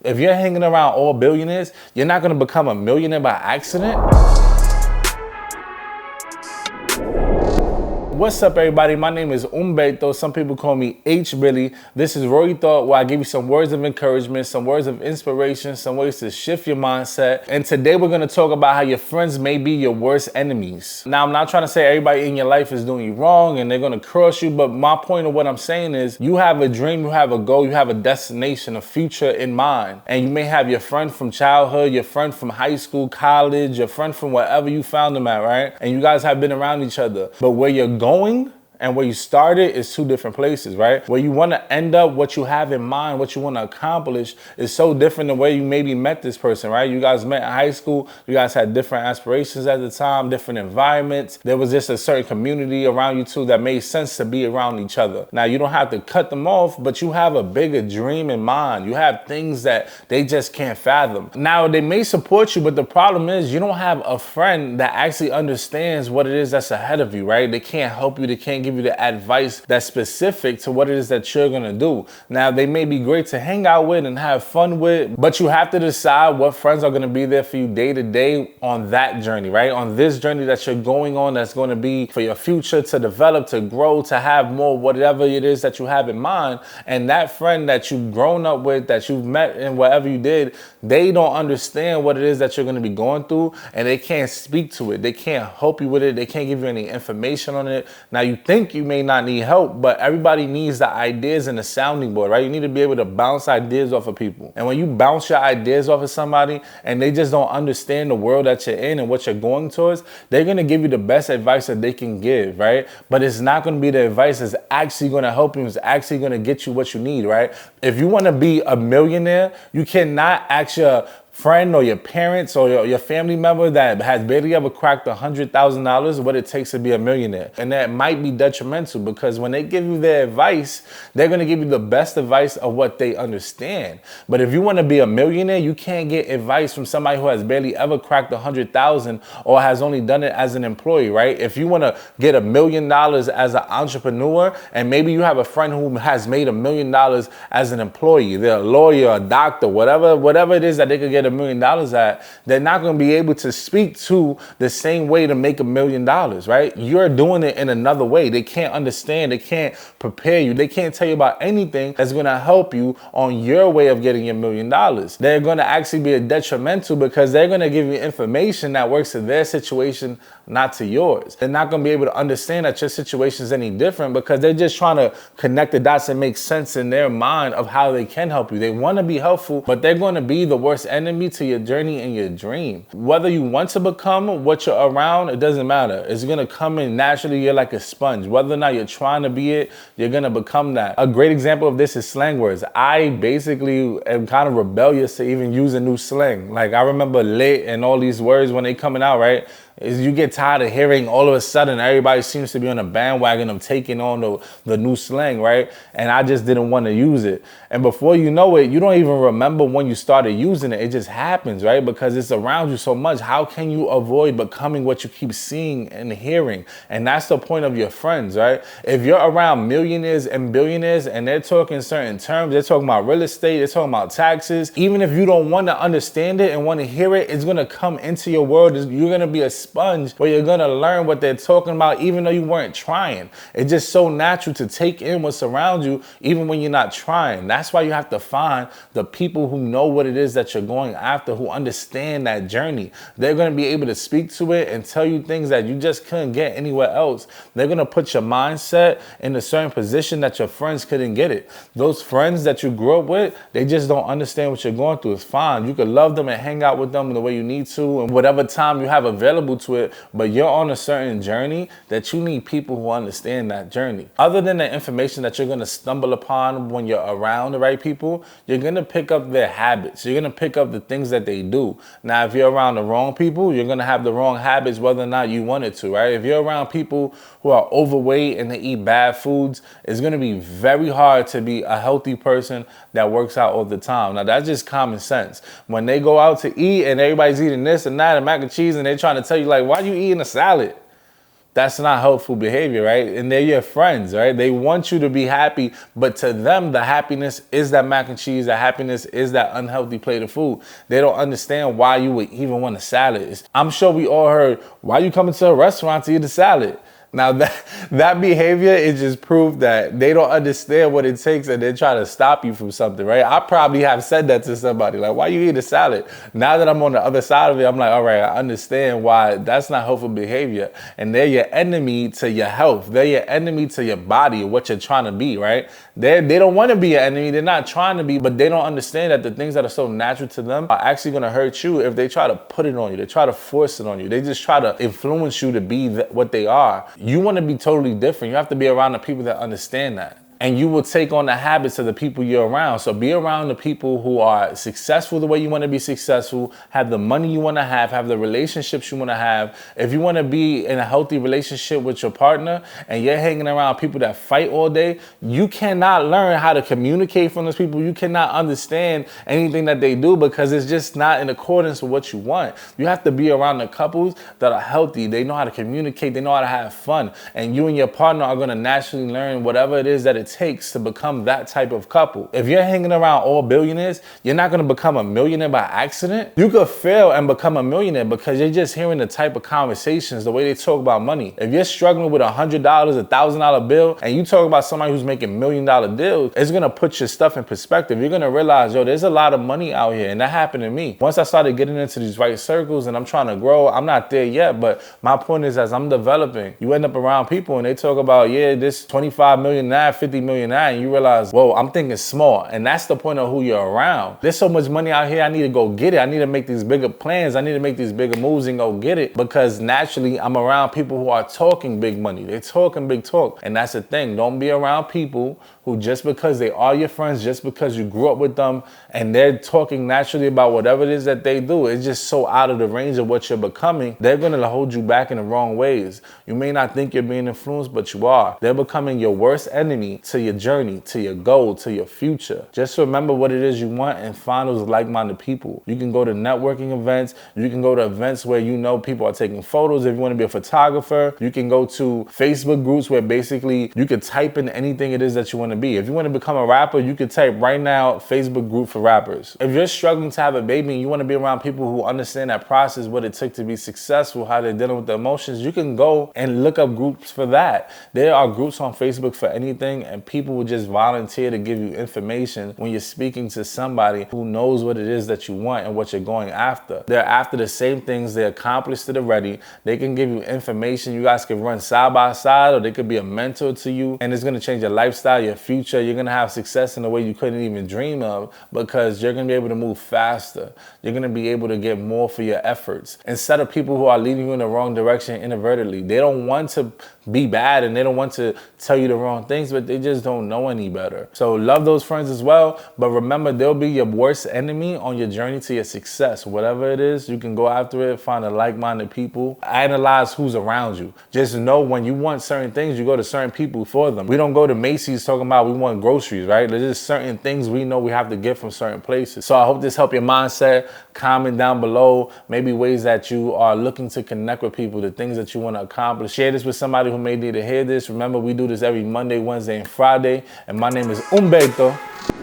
If you're hanging around all billionaires, you're not gonna become a millionaire by accident. What's up, everybody? My name is Umberto. Some people call me H. Billi. This is Rory Thought, where I give you some words of encouragement, some words of inspiration, some ways to shift your mindset. And today we're gonna talk about how your friends may be your worst enemies. Now, I'm not trying to say everybody in your life is doing you wrong and they're gonna cross you, but my point of what I'm saying is you have a dream, you have a goal, you have a destination, a future in mind. And you may have your friend from childhood, your friend from high school, college, your friend from wherever you found them at, right? And you guys have been around each other. But where you're going and where you started is two different places, right? Where you want to end up, what you have in mind, what you want to accomplish is so different than where you maybe met this person, right? You guys met in high school, you guys had different aspirations at the time, different environments. There was just a certain community around you two that made sense to be around each other. Now, you don't have to cut them off, but you have a bigger dream in mind. You have things that they just can't fathom. Now, they may support you, but the problem is you don't have a friend that actually understands what it is that's ahead of you, right? They can't help you, they can't give you the advice that's specific to what it is that you're gonna do. Now, they may be great to hang out with and have fun with, but you have to decide what friends are gonna be there for you day to day on that journey, right? On this journey that you're going on, that's gonna be for your future to develop, to grow, to have more, whatever it is that you have in mind. And that friend that you've grown up with, that you've met in whatever you did, they don't understand what it is that you're gonna be going through, and they can't speak to it. They can't help you with it. They can't give you any information on it. Now, you think you may not need help, but everybody needs the ideas and the sounding board, right? You need to be able to bounce ideas off of people. And when you bounce your ideas off of somebody and they just don't understand the world that you're in and what you're going towards, they're gonna give you the best advice that they can give, right? But it's not gonna be the advice that's actually gonna help you, it's actually gonna get you what you need, right? If you wanna be a millionaire, you cannot ask your friend or your parents or your family member that has barely ever cracked $100,000 what it takes to be a millionaire. And that might be detrimental, because when they give you their advice, they're gonna give you the best advice of what they understand. But if you wanna be a millionaire, you can't get advice from somebody who has barely ever cracked 100,000 or has only done it as an employee, right? If you wanna get $1 million as an entrepreneur, and maybe you have a friend who has made $1 million as an employee, they're a lawyer, a doctor, whatever it is that they could get $1 million at, they're not going to be able to speak to the same way to make $1 million, right? You're doing it in another way. They can't understand. They can't prepare you. They can't tell you about anything that's going to help you on your way of getting your $1 million. They're going to actually be a detrimental, because they're going to give you information that works in their situation, not to yours. They're not going to be able to understand that your situation is any different, because they're just trying to connect the dots and make sense in their mind of how they can help you. They want to be helpful, but they're going to be the worst enemy to your journey and your dream. Whether you want to become what you're around, it doesn't matter. It's going to come in naturally. You're like a sponge. Whether or not you're trying to be it, you're going to become that. A great example of this is slang words. I basically am kind of rebellious to even use a new slang. Like, I remember lit and all these words when they coming out, right? Is you get tired of hearing all of a sudden everybody seems to be on a bandwagon of taking on the new slang, right? And I just didn't want to use it. And before you know it, you don't even remember when you started using it. It just happens, right? Because it's around you so much. How can you avoid becoming what you keep seeing and hearing? And that's the point of your friends, right? If you're around millionaires and billionaires and they're talking certain terms, they're talking about real estate, they're talking about taxes, even if you don't want to understand it and want to hear it, it's going to come into your world. You're going to be a sponge where you're gonna learn what they're talking about, even though you weren't trying. It's just so natural to take in what's around you, even when you're not trying. That's why you have to find the people who know what it is that you're going after, who understand that journey. They're gonna be able to speak to it and tell you things that you just couldn't get anywhere else. They're gonna put your mindset in a certain position that your friends couldn't get it. Those friends that you grew up with, they just don't understand what you're going through. It's fine. You could love them and hang out with them the way you need to, and whatever time you have available to it, but you're on a certain journey that you need people who understand that journey. Other than the information that you're gonna stumble upon when you're around the right people, you're gonna pick up their habits. You're gonna pick up the things that they do. Now, if you're around the wrong people, you're gonna have the wrong habits whether or not you wanted to, right? If you're around people who are overweight and they eat bad foods, it's gonna be very hard to be a healthy person that works out all the time. Now, that's just common sense. When they go out to eat and everybody's eating this and that and mac and cheese and they're trying to tell you, like, why are you eating a salad? That's not helpful behavior, right? And they're your friends, right? They want you to be happy, but to them, the happiness is that mac and cheese. The happiness is that unhealthy plate of food. They don't understand why you would even want a salad. I'm sure we all heard, why you coming to a restaurant to eat a salad? Now that behavior is just proof that they don't understand what it takes and they're trying to stop you from something, right? I probably have said that to somebody, like, why you eat a salad? Now that I'm on the other side of it, I'm like, all right, I understand why that's not helpful behavior. And they're your enemy to your health. They're your enemy to your body, what you're trying to be, right? They don't want to be your enemy. They're not trying to be, but they don't understand that the things that are so natural to them are actually going to hurt you if they try to put it on you. They try to force it on you. They just try to influence you to be what they are. You want to be totally different. You have to be around the people that understand that. And you will take on the habits of the people you're around. So be around the people who are successful the way you want to be successful, have the money you want to have the relationships you want to have. If you want to be in a healthy relationship with your partner and you're hanging around people that fight all day, you cannot learn how to communicate from those people. You cannot understand anything that they do because it's just not in accordance with what you want. You have to be around the couples that are healthy. They know how to communicate. They know how to have fun. And you and your partner are going to naturally learn whatever it is that it takes to become that type of couple. If you're hanging around all billionaires, you're not going to become a millionaire by accident. You could fail and become a millionaire because you're just hearing the type of conversations, the way they talk about money. If you're struggling with $100, $1,000 bill, and you talk about somebody who's making $1 million deals, it's going to put your stuff in perspective. You're going to realize, yo, there's a lot of money out here. And that happened to me. Once I started getting into these right circles and I'm trying to grow, I'm not there yet, but my point is, as I'm developing, you end up around people and they talk about, yeah, this 25 million now, 50 million now, and you realize, whoa, I'm thinking small. And that's the point of who you're around. There's so much money out here, I need to go get it. I need to make these bigger plans. I need to make these bigger moves and go get it, because naturally I'm around people who are talking big money. They're talking big talk. And that's the thing. Don't be around people who, just because they are your friends, just because you grew up with them and they're talking naturally about whatever it is that they do, it's just so out of the range of what you're becoming, they're going to hold you back in the wrong ways. You may not think you're being influenced, but you are. They're becoming your worst enemy to your journey, to your goal, to your future. Just remember what it is you want and find those like-minded people. You can go to networking events. You can go to events where you know people are taking photos. If you want to be a photographer, you can go to Facebook groups where basically you can type in anything it is that you want to be. If you want to become a rapper, you could type right now Facebook group for rappers. If you're struggling to have a baby and you want to be around people who understand that process, what it took to be successful, how they're dealing with the emotions, you can go and look up groups for that. There are groups on Facebook for anything, and people will just volunteer to give you information when you're speaking to somebody who knows what it is that you want and what you're going after. They're after the same things. They accomplished it already. They can give you information. You guys can run side by side, or they could be a mentor to you, and it's going to change your lifestyle, your future. You're going to have success in a way you couldn't even dream of, because you're going to be able to move faster. You're going to be able to get more for your efforts. Instead of people who are leading you in the wrong direction inadvertently, they don't want to be bad and they don't want to tell you the wrong things, but they just don't know any better. So love those friends as well. But remember, they'll be your worst enemy on your journey to your success. Whatever it is, you can go after it, find a like-minded people, analyze who's around you. Just know when you want certain things, you go to certain people for them. We don't go to Macy's talking about we want groceries, right? There's just certain things we know we have to get from certain places. So I hope this helped your mindset. Comment down below maybe ways that you are looking to connect with people, the things that you want to accomplish. Share this with somebody who may need to hear this. Remember, we do this every Monday, Wednesday, and Friday. And my name is Humberto.